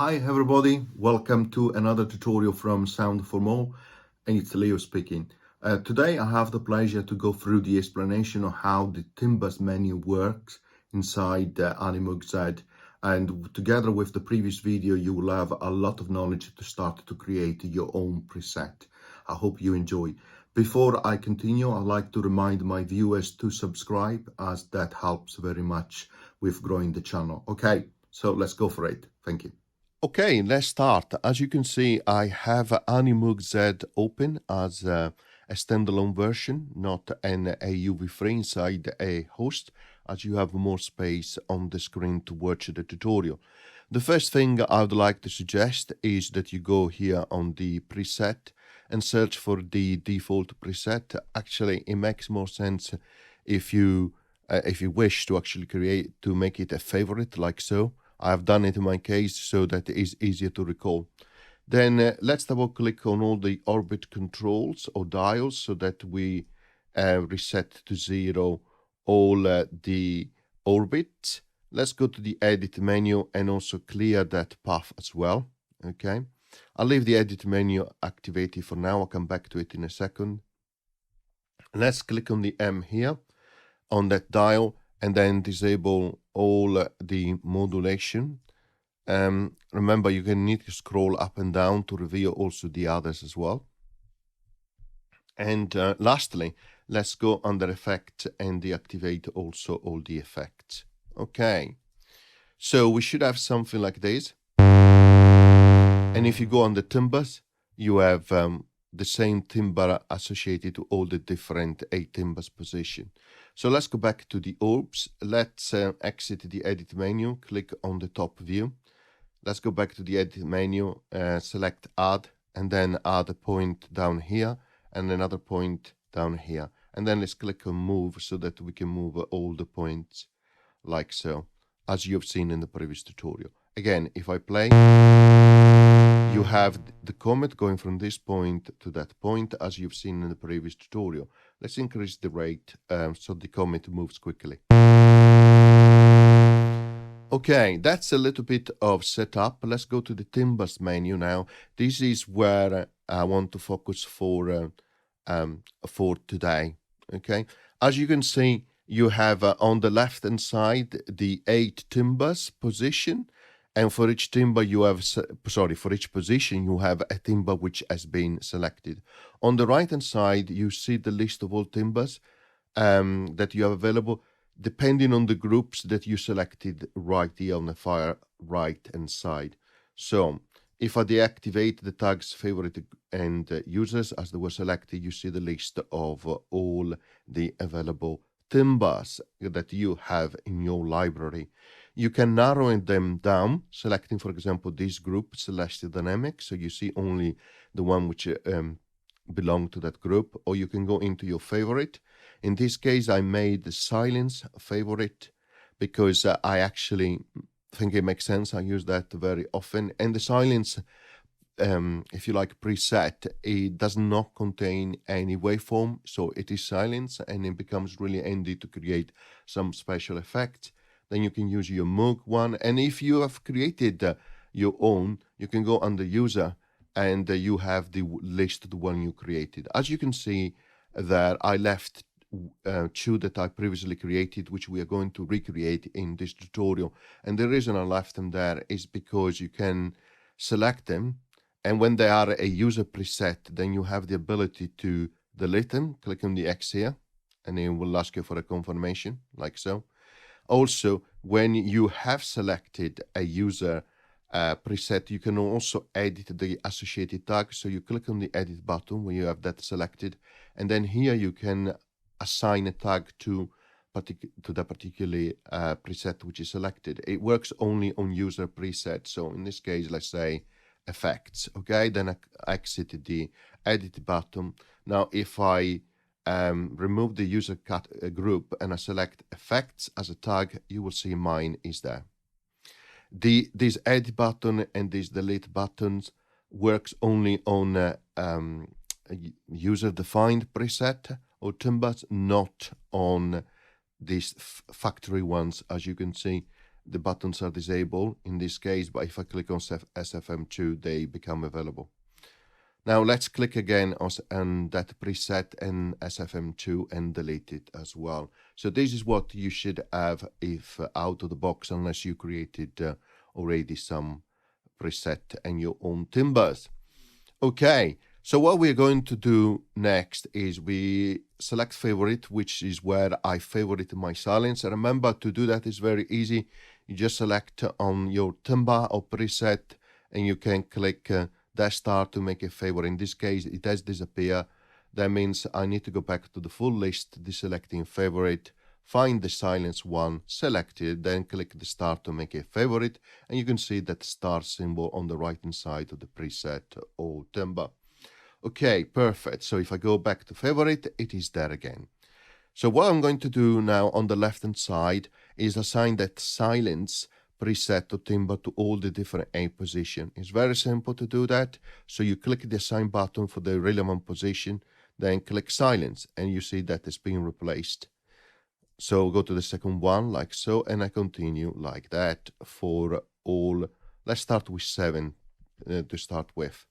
Hi everybody, welcome to another tutorial from Sound for More, and it's Leo speaking. Today I have the pleasure to go through the explanation of how the Timbus menu works inside Animoog Z, and together with the previous video you will have a lot of knowledge to start to create your own preset. I hope you enjoy. Before I continue, I'd like to remind my viewers to subscribe, as that helps very much with growing the channel. Okay, so let's go for it. Thank you. Okay, let's start. As you can see, I have Animoog Z open as a standalone version, not an AUV3 inside a host, as you have more space on the screen to watch the tutorial. The first thing I would like to suggest is that you go here on the preset and search for the default preset. Actually, it makes more sense if you wish to actually make it a favorite, like so. I've done it in my case so that it is easier to recall. Then let's double click on all the orbit controls or dials so that we reset to 0 all the orbits. Let's go to the edit menu and also clear that path as well. Okay, I'll leave the edit menu activated for now. I'll come back to it in a second. Let's click on the M here on that dial and then disable all the modulation. Remember, you can need to scroll up and down to reveal also the others as well. And lastly, let's go under effect and deactivate also all the effects. Okay, so we should have something like this. And if you go on the timbres, you have the same timbre associated to all the different timbres position. So let's go back to the orbs. Let's exit the edit menu, click on the top view. Let's go back to the edit menu, select add, and then add a point down here and another point down here. And then let's click on move so that we can move all the points like so, as you've seen in the previous tutorial. Again, if I play, you have the comet going from this point to that point, as you've seen in the previous tutorial. Let's increase the rate so the comet moves quickly. Okay, that's a little bit of setup. Let's go to the Timbus menu now. This is where I want to focus for today. Okay, as you can see, you have on the left hand side the 8 timbres position. And for each timbre you have, for each position you have a timbre which has been selected. On the right hand side you see the list of all timbres that you have available, depending on the groups that you selected right here on the far right hand side. So if I deactivate the tags favorite and users as they were selected, you see the list of all the available timbres that you have in your library. You can narrow them down, selecting, for example, this group, Celestial Dynamics, so you see only the one which belong to that group, or you can go into your favorite. In this case, I made the silence favorite because I actually think it makes sense. I use that very often. And the silence, if you like, preset, it does not contain any waveform, so it is silence, and it becomes really handy to create some special effects. Then you can use your Moog one, and if you have created your own, you can go under user and you have the list of the one you created. As you can see there, I left 2 that I previously created, which we are going to recreate in this tutorial. And the reason I left them there is because you can select them, and when they are a user preset, then you have the ability to delete them. Click on the X here, and it will ask you for a confirmation, like so. Also, when you have selected a user preset, you can also edit the associated tag. So you click on the edit button when you have that selected, and then here you can assign a tag to the particular preset which is selected. It works only on user preset. So in this case, let's say effects. Okay, then I exit the edit button. Now, if I remove the user group and I select effects as a tag, you will see mine is there. This edit button and these delete buttons works only on user-defined preset or timbres, not on these factory ones, as you can see. the buttons are disabled in this case, but if I click on SFM2, they become available. Now let's click again on that preset in SFM2 and delete it as well. So this is what you should have if out of the box, unless you created already some preset and your own timbres. Okay, so what we're going to do next is we select favorite, which is where I favorite my silence. Remember, to do that is very easy. You just select on your timbre or preset and you can click dash star to make a favorite. In this case, it has disappeared. That means I need to go back to the full list, deselecting favorite, find the silence one, select it, then click the star to make a favorite, and you can see that star symbol on the right hand side of the preset or timbre. Okay, perfect. So if I go back to favorite, it is there again. So what I'm going to do now on the left hand side is assign that silence preset or timbre to all the different A position. It's very simple to do that. So you click the assign button for the relevant position, then click silence, and you see that it's being replaced. So go to the second one like so, and I continue like that for all. Let's start with 7 to start with.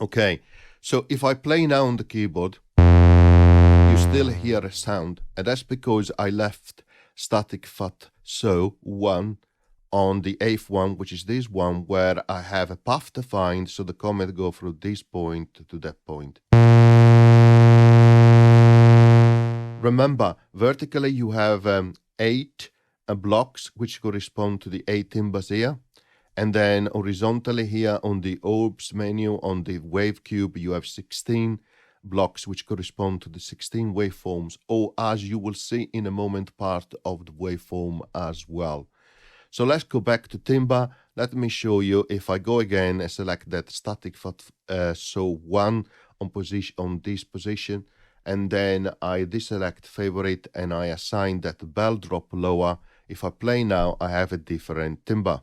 Okay, so if I play now on the keyboard, you still hear a sound, and that's because I left static fat so 1 on the 8th one, which is this one, where I have a path defined, so the comment go from this point to that point. Remember, vertically you have 8 blocks which correspond to the 8 timbres here, and then horizontally here on the orbs menu on the wave cube you have 16 blocks which correspond to the 16 waveforms, or as you will see in a moment, part of the waveform as well. So let's go back to timbre. Let me show you. If I go again and select that static so 1 on position on this position, and then I deselect favorite and I assign that bell drop lower. If I play now, I have a different timbre.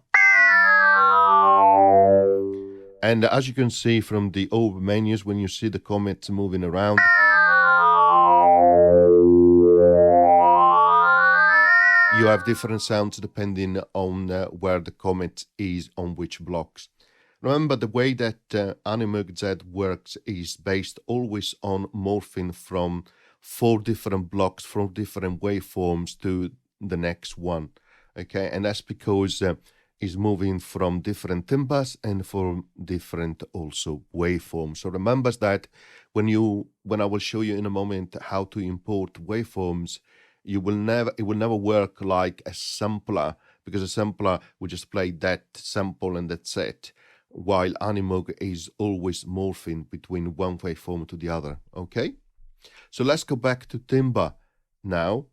And as you can see from the orb menus, when you see the comets moving around, you have different sounds depending on where the comet is on which blocks. Remember, the way that Animoog Z works is based always on morphing from 4 different blocks, from different waveforms to the next one. Okay, and that's because is moving from different timbres and from different also waveforms. So remember that when I will show you in a moment how to import waveforms, it will never work like a sampler, because a sampler will just play that sample and that's it, while Animoog is always morphing between one waveform to the other. Okay, so let's go back to timbre now.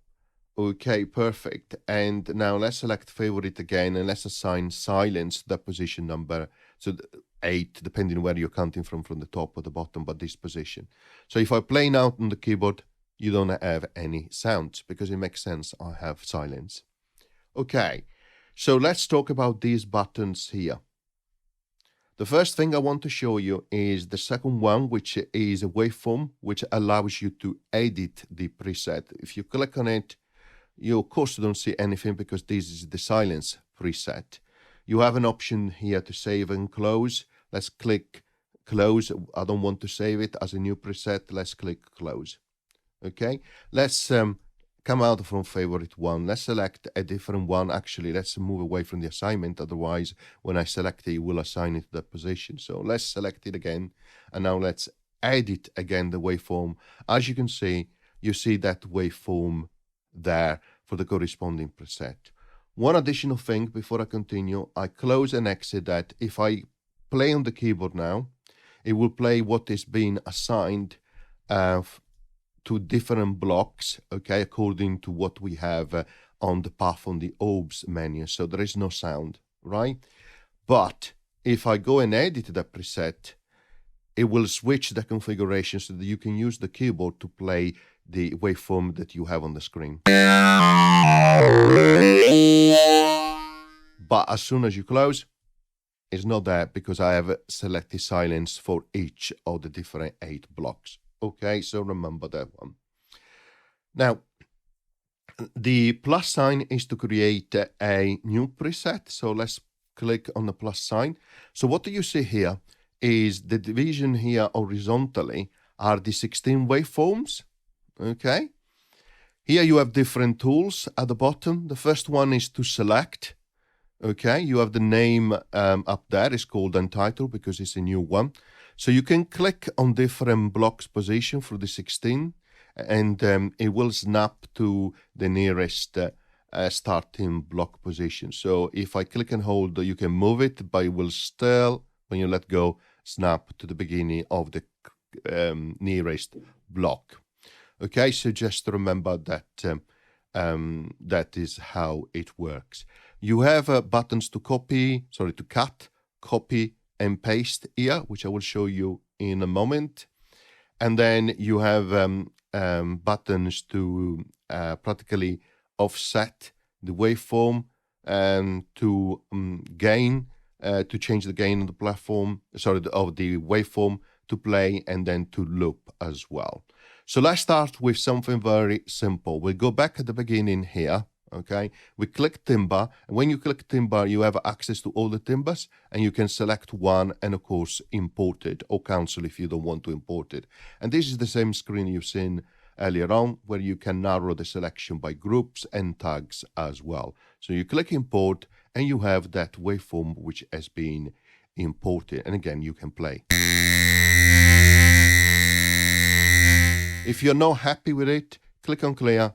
Okay, perfect. And now let's select favorite again, and let's assign silence the position number, so 8, depending where you're counting from the top or the bottom, but this position. So if I play now on the keyboard, you don't have any sounds, because it makes sense, I have silence. Okay, so let's talk about these buttons here. The first thing I want to show you is the second one, which is a waveform, which allows you to edit the preset. If you click on it, you of course don't see anything, because this is the silence preset. You have an option here to save and close. Let's click close. I don't want to save it as a new preset. Let's click close. Okay, let's come out from favorite one. Let's select a different one. Actually, let's move away from the assignment, otherwise when I select it, it will assign it to that position. So let's select it again, and now let's edit again the waveform. As you can see, you see that waveform there for the corresponding preset. One additional thing before I continue, I close and exit that. If I play on the keyboard now, it will play what is being assigned to different blocks, okay, according to what we have on the path on the orbs menu. So there is no sound, right? But if I go and edit the preset, it will switch the configuration so that you can use the keyboard to play the waveform that you have on the screen. But as soon as you close, it's not there, because I have selected silence for each of the different 8 blocks. Okay, so remember that one. Now, The plus sign is to create a new preset. So let's click on the plus sign. So what do you see here is the division here horizontally are the 16 waveforms. Okay. Here you have different tools at the bottom. The first one is to select. Okay, you have the name up there. It's called Untitled because it's a new one. So you can click on different blocks position for the 16 and it will snap to the nearest starting block position. So if I click and hold, you can move it, but it will still, when you let go, snap to the beginning of the nearest block. Okay, so just remember that that is how it works. You have buttons to to cut, copy, and paste here, which I will show you in a moment. And then you have buttons to practically offset the waveform and to gain, to change the gain of the platform, of the waveform, to play, and then to loop as well. So let's start with something very simple. We'll go back at the beginning here. Okay, we click timbre, and when you click timbre, you have access to all the timbres, and you can select one and of course import it or cancel if you don't want to import it. And this is the same screen you've seen earlier on, where you can narrow the selection by groups and tags as well. So you click import, and you have that waveform which has been imported, and again you can play. If you're not happy with it, click on clear.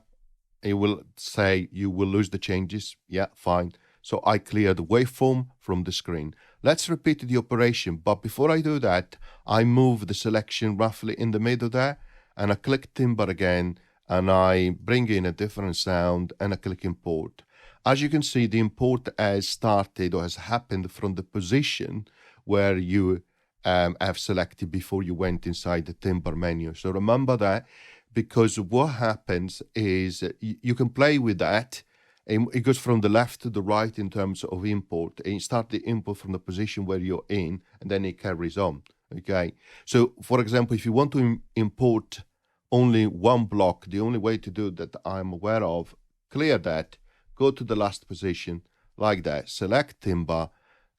It will say you will lose the changes. Yeah, fine. So I clear the waveform from the screen. Let's repeat the operation. But before I do that, I move the selection roughly in the middle there, and I click timbre again, and I bring in a different sound, and I click import. As you can see, the import has started or has happened from the position where you have selected before you went inside the timbre menu. So remember that, because what happens is you can play with that. It goes from the left to the right in terms of import, and you start the import from the position where you're in, and then it carries on. Okay, so for example, if you want to import only one block, the only way to do that I'm aware of, clear that, go to the last position like that, select timbre,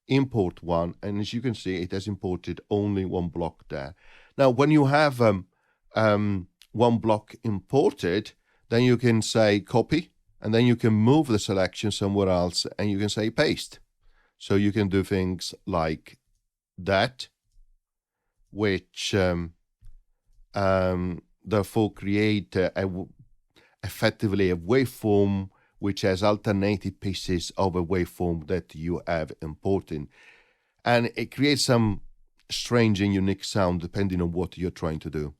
import one, and as you can see, it has imported only one block there. Now when you have one block imported, then you can say copy, and then you can move the selection somewhere else, and you can say paste. So you can do things like that, which therefore create effectively a waveform which has alternative pieces of a waveform that you have imported. And it creates some strange and unique sound depending on what you're trying to do.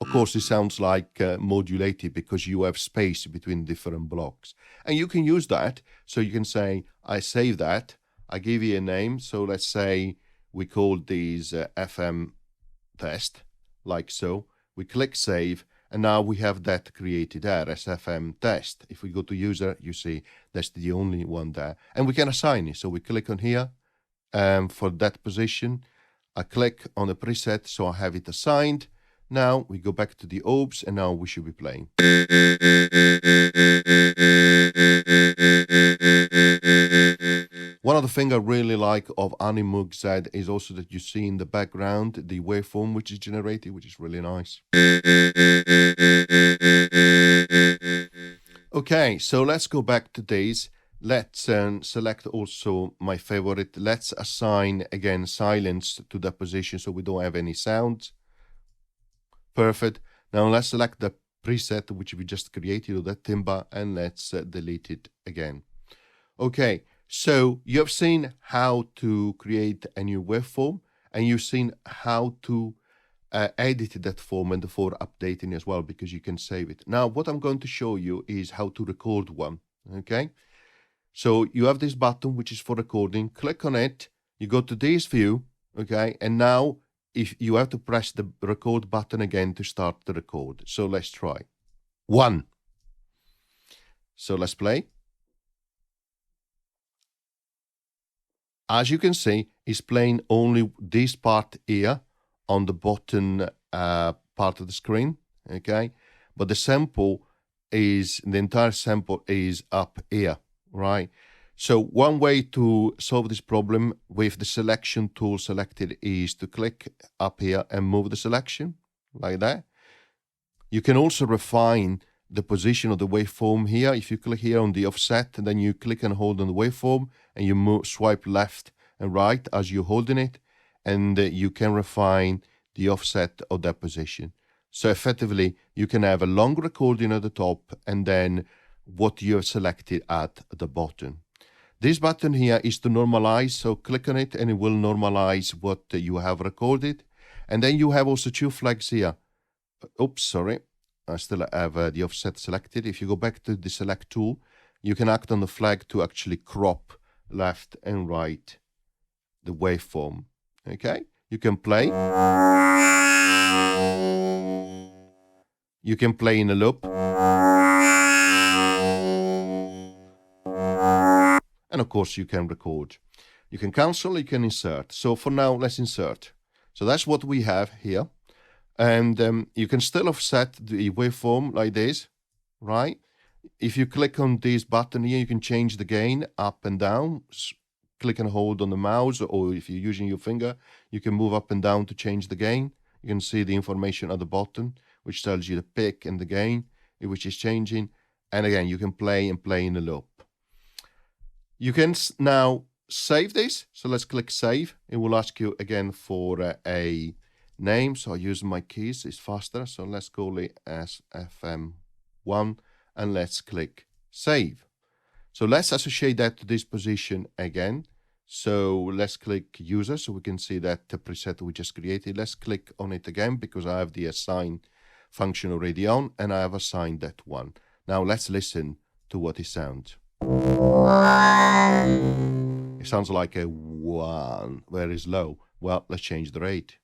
Of course, it sounds like modulated because you have space between different blocks. And you can use that. So you can say, I save that. I give you a name. So let's say we call these FM test, like so. We click save. And now we have that created there as FM test. If we go to user, you see that's the only one there. And we can assign it. So we click on here for that position. I click on the preset, so I have it assigned. Now we go back to the orbs, and now we should be playing. One of the things I really like of Animoog Z is also that you see in the background the waveform which is generated, which is really nice. Okay, so let's go back to these. Let's select also my favorite. Let's assign again silence to the position so we don't have any sounds. Perfect. Now let's select the preset which we just created, or that timbre, and let's delete it again. Okay, so you have seen how to create a new waveform, and you've seen how to edit that form and therefore updating as well, because you can save it. Now what I'm going to show you is how to record one. Okay, so you have this button which is for recording. Click on it, you go to this view, okay, and now if you have to press the record button again to start the record. So let's try. 1. So let's play. As you can see, it's playing only this part here on the bottom part of the screen, okay? but the entire sample is up here, right? So one way to solve this problem with the selection tool selected is to click up here and move the selection like that. You can also refine the position of the waveform here. If you click here on the offset, and then you click and hold on the waveform, and you swipe left and right as you're holding it, and you can refine the offset of that position. So effectively, you can have a long recording at the top and then what you have selected at the bottom. This button here is to normalize, so click on it and it will normalize what you have recorded. And then you have also two flags here. Oops, sorry, I still have the offset selected. If you go back to the select tool, you can act on the flag to actually crop left and right the waveform. Okay, you can play. You can play in a loop. And of course you can record. You can cancel, you can insert. So for now, let's insert. So that's what we have here. And you can still offset the waveform like this, right? If you click on this button here, you can change the gain up and down. Click and hold on the mouse, or if you're using your finger, you can move up and down to change the gain. You can see the information at the bottom, which tells you the pick and the gain, which is changing. And again, you can play and play in a loop. You can now save this. So let's click save. It will ask you again for a name. So I use my keys, it's faster. So let's call it as FM1 and let's click save. So let's associate that to this position again. So let's click user so we can see that the preset we just created. Let's click on it again because I have the assign function already on and I have assigned that one. Now let's listen to what it sounds. It sounds like a 1, very low. Well, let's change the rate.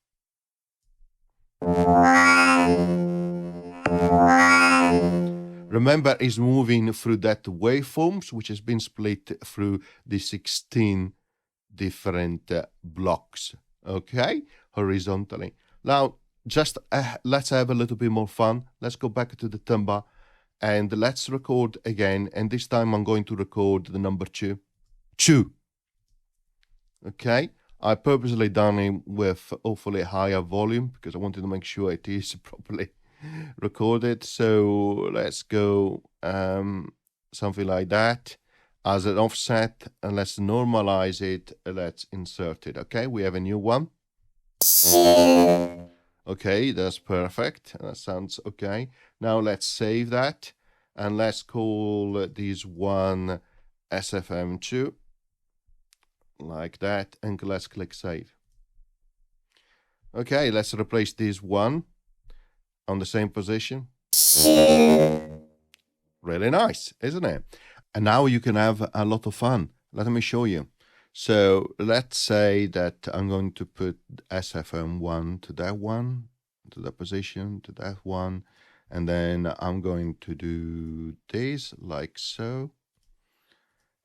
Remember, it's moving through that waveforms, which has been split through the 16 different blocks, okay, horizontally. Now, just let's have a little bit more fun. Let's go back to the timbre and let's record again. And this time I'm going to record the number 2. Okay, I purposely done it with awfully higher volume because I wanted to make sure it is properly recorded. So let's go something like that as an offset, and let's normalize it. Let's insert it. Okay, we have a new one. Okay, that's perfect. That sounds okay. Now let's save that and let's call this one SFM2 like that, and let's click save. Okay, let's replace this one on the same position. Really nice, isn't it? And now you can have a lot of fun. Let me show you. So let's say that I'm going to put SFM1 to that one, to that position, to that one, and then I'm going to do this like so.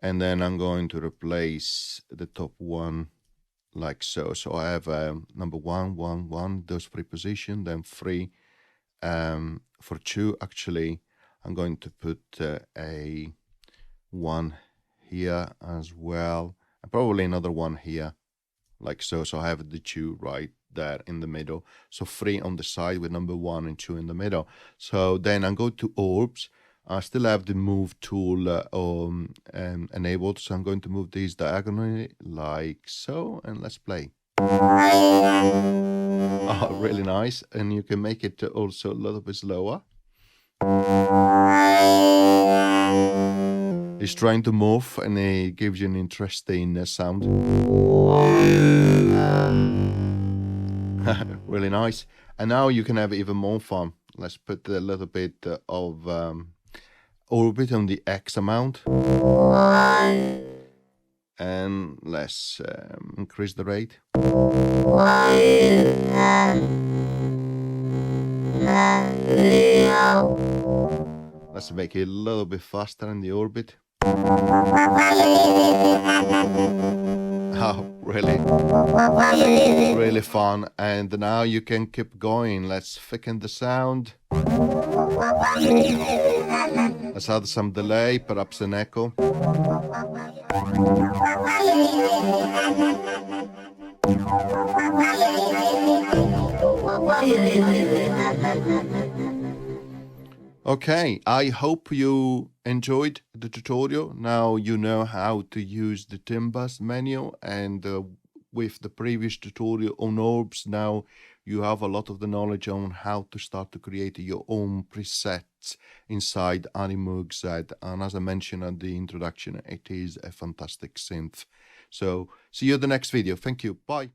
And then I'm going to replace the top one like so. So I have number 1, 1, 1, those 3 positions, then 3. For 2, actually, I'm going to put a 1 here as well, and probably another 1 here, like so. So I have the 2 right there in the middle. So 3 on the side with number 1 and 2 in the middle. So then I go to orbs. I still have the move tool enabled, so I'm going to move these diagonally like so, and let's play. Oh, really nice. And you can make it also a little bit slower. It's trying to move and it gives you an interesting sound. Really nice. And now you can have even more fun. Let's put a little bit of orbit on the X amount. And let's increase the rate. Let's make it a little bit faster in the orbit. Oh, really? Really fun. And now you can keep going. Let's thicken the sound. Let's add some delay, perhaps an echo. Okay, I hope you enjoyed the tutorial. Now you know how to use the Timbus menu, and with the previous tutorial on orbs, now you have a lot of the knowledge on how to start to create your own presets inside Animoog Z. And as I mentioned at the introduction, it is a fantastic synth. So see you in the next video. Thank you. Bye.